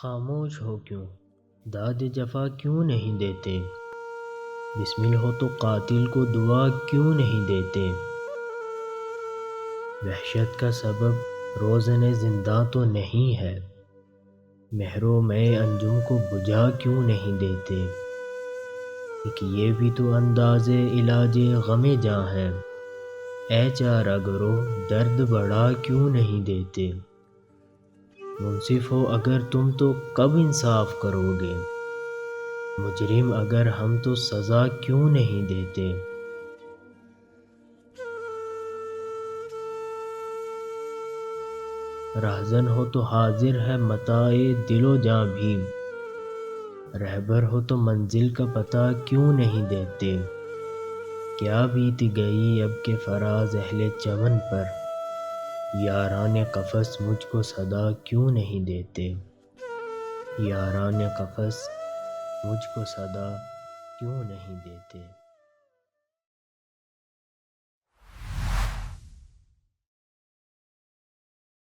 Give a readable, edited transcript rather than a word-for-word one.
خاموش ہو کیوں، داد جفا کیوں نہیں دیتے؟ بسمل ہو تو قاتل کو دعا کیوں نہیں دیتے؟ وحشت کا سبب روزن زنداں تو نہیں ہے، مہرو میں انجم کو بجھا کیوں نہیں دیتے؟ ایک یہ بھی تو انداز علاج غم جاں ہے، اے چارہ گرو درد بڑھا کیوں نہیں دیتے؟ منصف ہو اگر تم تو کب انصاف کرو گے، مجرم اگر ہم تو سزا کیوں نہیں دیتے؟ راہزن ہو تو حاضر ہے متاع دل و جاں بھی، رہبر ہو تو منزل کا پتہ کیوں نہیں دیتے؟ کیا بیت گئی اب کے فراز اہل چمن پر، یاران قفس مجھ کو صدا کیوں نہیں دیتے؟ یاران قفس مجھ کو صدا کیوں نہیں دیتے؟